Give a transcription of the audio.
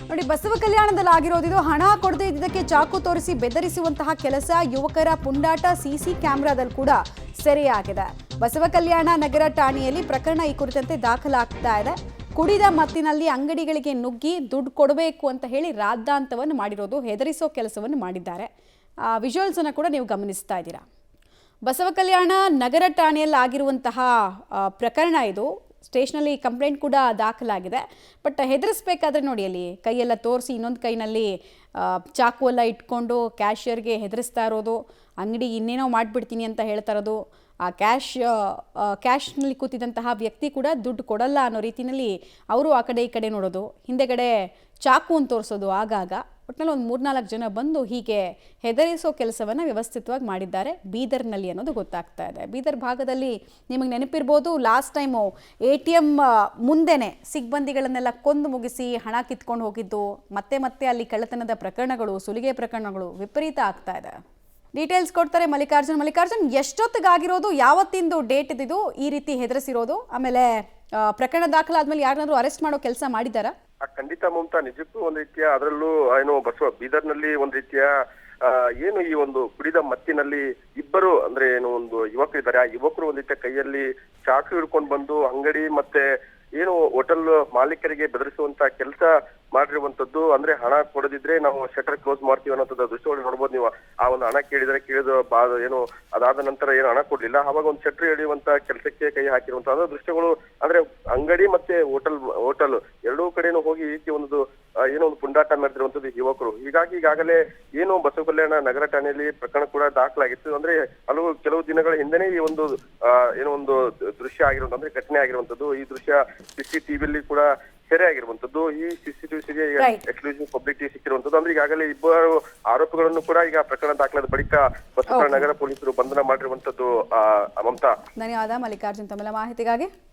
ನೋಡಿ, ಬಸವ ಕಲ್ಯಾಣದಲ್ಲಿ ಆಗಿರೋದು ಇದು. ಹಣ ಕೊಡದೇ ಇದ್ದಕ್ಕೆ ಚಾಕು ತೋರಿಸಿ ಬೆದರಿಸುವಂತಹ ಕೆಲಸ ಯುವಕರ ಪುಂಡಾಟ ಸಿಸಿ ಕ್ಯಾಮೆರಾದಲ್ಲಿ ಕೂಡ ಸೆರೆಯಾಗಿದೆ. ಬಸವ ಕಲ್ಯಾಣ ನಗರ ಠಾಣೆಯಲ್ಲಿ ಪ್ರಕರಣ ಈ ಕುರಿತಂತೆ ದಾಖಲಾಗ್ತಾ ಇದೆ. ಕುಡಿದ ಮತ್ತಿನಲ್ಲಿ ಅಂಗಡಿಗಳಿಗೆ ನುಗ್ಗಿ ದುಡ್ಡು ಕೊಡಬೇಕು ಅಂತ ಹೇಳಿ ರಾದ್ದಾಂತವನ್ನು ಮಾಡಿರೋದು, ಹೆದರಿಸೋ ಕೆಲಸವನ್ನು ಮಾಡಿದ್ದಾರೆ. ವಿಜುವಲ್ಸ್ ಅನ್ನು ಕೂಡ ನೀವು ಗಮನಿಸ್ತಾ ಇದ್ದೀರಾ. ಬಸವ ಕಲ್ಯಾಣ ನಗರ ಠಾಣೆಯಲ್ಲಿ ಆಗಿರುವಂತಹ ಪ್ರಕರಣ ಇದು. ಸ್ಟೇಷನಲ್ಲಿ ಕಂಪ್ಲೇಂಟ್ ಕೂಡ ದಾಖಲಾಗಿದೆ. ಬಟ್ ಹೆದರಿಸ್ಬೇಕಾದ್ರೆ ನೋಡಿ, ಅಲ್ಲಿ ಕೈಯೆಲ್ಲ ತೋರಿಸಿ ಇನ್ನೊಂದು ಕೈನಲ್ಲಿ ಚಾಕು ಎಲ್ಲ ಇಟ್ಕೊಂಡು ಕ್ಯಾಶಿಯರ್ಗೆ ಹೆದರಿಸ್ತಾ ಇರೋದು, ಅಂಗಡಿ ಇನ್ನೇನೋ ಮಾಡಿಬಿಡ್ತೀನಿ ಅಂತ ಹೇಳ್ತಾ ಇರೋದು. ಆ ಕ್ಯಾಶ್ನಲ್ಲಿ ಕೂತಿದ್ದಂತಹ ವ್ಯಕ್ತಿ ಕೂಡ ದುಡ್ಡು ಕೊಡಲ್ಲ ಅನ್ನೋ ರೀತಿಯಲ್ಲಿ ಅವರು ಆ ಕಡೆ ಈ ಕಡೆ ನೋಡೋದು, ಹಿಂದೆಗಡೆ ಚಾಕುವನ್ನು ತೋರಿಸೋದು ಆಗಾಗ. ಒಟ್ಟಿನಲ್ಲಿ ಒಂದು 3-4 ಜನ ಬಂದು ಹೀಗೆ ಹೆದರಿಸೋ ಕೆಲಸವನ್ನು ವ್ಯವಸ್ಥಿತವಾಗಿ ಮಾಡಿದ್ದಾರೆ ಬೀದರ್ನಲ್ಲಿ ಅನ್ನೋದು ಗೊತ್ತಾಗ್ತಾ ಇದೆ. ಬೀದರ್ ಭಾಗದಲ್ಲಿ ನಿಮಗೆ ನೆನಪಿರ್ಬೋದು, ಲಾಸ್ಟ್ ಟೈಮು ATM ಮುಂದೆನೇ ಸಿಬ್ಬಂದಿಗಳನ್ನೆಲ್ಲ ಕೊಂದು ಮುಗಿಸಿ ಹಣ ಕಿತ್ಕೊಂಡು ಹೋಗಿದ್ದು, ಮತ್ತೆ ಅಲ್ಲಿ ಕಳ್ಳತನದ ಪ್ರಕರಣಗಳು, ಸುಲಿಗೆ ಪ್ರಕರಣಗಳು ವಿಪರೀತ ಆಗ್ತಾ ಇದೆ. ಡೀಟೇಲ್ಸ್ ಕೊಡ್ತಾರೆ ಮಲ್ಲಿಕಾರ್ಜುನ್, ಎಷ್ಟೊತ್ತಿಗಾಗಿರೋದು, ಯಾವತ್ತಿಂದು ಡೇಟ್ ಇದ್ದಿದ್ದು ಈ ರೀತಿ ಹೆದರಿಸಿರೋದು, ಆಮೇಲೆ ಪ್ರಕರಣ ದಾಖಲಾದ್ಮೇಲೆ ಯಾರನ್ನಾದ್ರೂ ಅರೆಸ್ಟ್ ಮಾಡೋ ಕೆಲಸ ಮಾಡಿದ್ದಾರಾ? ಖಂಡಿತ ಮಮತಾ, ನಿಜಕ್ಕೂ ಒಂದ್ ರೀತಿಯ ಅದರಲ್ಲೂ ಏನು ಬೀದರ್ನಲ್ಲಿ ಒಂದ್ ರೀತಿಯ ಏನು ಈ ಒಂದು ಕುಡಿದ ಮತ್ತಿನಲ್ಲಿ ಇಬ್ಬರು ಅಂದ್ರೆ ಏನು ಒಂದು ಯುವಕರಿದ್ದಾರೆ. ಆ ಯುವಕರು ಒಂದ್ ರೀತಿಯ ಕೈಯಲ್ಲಿ ಚಾಕು ಹಿಡ್ಕೊಂಡು ಬಂದು ಅಂಗಡಿ ಮತ್ತೆ ಏನು ಹೋಟೆಲ್ ಮಾಲೀಕರಿಗೆ ಬೆದರಿಸುವಂತ ಕೆಲಸ ಮಾಡಿರುವಂತದ್ದು. ಅಂದ್ರೆ ಹಣ ಕೊಡದಿದ್ರೆ ನಾವು ಶಟರ್ ಕ್ಲೋಸ್ ಮಾಡ್ತೀವಿ ಅನ್ನೋಂಥದ್ದು ದೃಶ್ಯಗಳು ನೋಡ್ಬೋದು ನೀವು. ಆ ಒಂದು ಹಣ ಕೇಳಿದ ಏನು ಅದಾದ ನಂತರ ಏನು ಹಣ ಕೊಡ್ಲಿಲ್ಲ, ಅವಾಗ ಒಂದು ಶಟರ್ ಹಿಡಿಯುವಂತ ಕೆಲಸಕ್ಕೆ ಕೈ ಹಾಕಿರುವಂತಹ ದೃಶ್ಯಗಳು. ಅಂದ್ರೆ ಅಂಗಡಿ ಮತ್ತೆ ಹೋಟೆಲ್ ಎರಡೂ ಕಡೆನೂ ಹೋಗಿ ಈ ರೀತಿ ಒಂದು ಏನೋ ಒಂದು ಪುಂಡಾಟ ಮೆರೆದಿರುವಂತದ್ದು ಯುವಕರು. ಹೀಗಾಗಿ ಈಗಾಗಲೇ ಏನು ಬಸವ ಕಲ್ಯಾಣ ನಗರ ಠಾಣೆಯಲ್ಲಿ ಪ್ರಕರಣ ಕೂಡ ದಾಖಲಾಗಿತ್ತು. ಅಂದ್ರೆ ಕೆಲವು ದಿನಗಳ ಹಿಂದೆನೇ ಈ ಒಂದು ಏನೋ ಒಂದು ದೃಶ್ಯ ಆಗಿರುವಂತ ಅಂದ್ರೆ ಘಟನೆ ಆಗಿರುವಂತದ್ದು. ಈ ದೃಶ್ಯ CCTV ಕೂಡ ಸೆರೆ ಆಗಿರುವಂತದ್ದು. ಈ CCTV ಎಕ್ಸ್ಕ್ಲೂಸಿವ್ ಪಬ್ಲಿಕ್ ಸಿಕ್ಕಿರುವಂತದ್ದು. ಅಂದ್ರೆ ಈಗಾಗಲೇ ಇಬ್ಬರು ಆರೋಪಿಗಳನ್ನು ಕೂಡ ಈಗ ಪ್ರಕರಣ ದಾಖಲಾದ ಬಳಿಕ ಬಸವ ನಗರ ಪೊಲೀಸರು ಬಂಧನ ಮಾಡಿರುವಂತದ್ದು. ಮಮತಾ, ಧನ್ಯವಾದ ಮಲ್ಲಿಕಾರ್ಜುನ್ ತಮ್ಮೆಲ್ಲ ಮಾಹಿತಿಗಾಗಿ.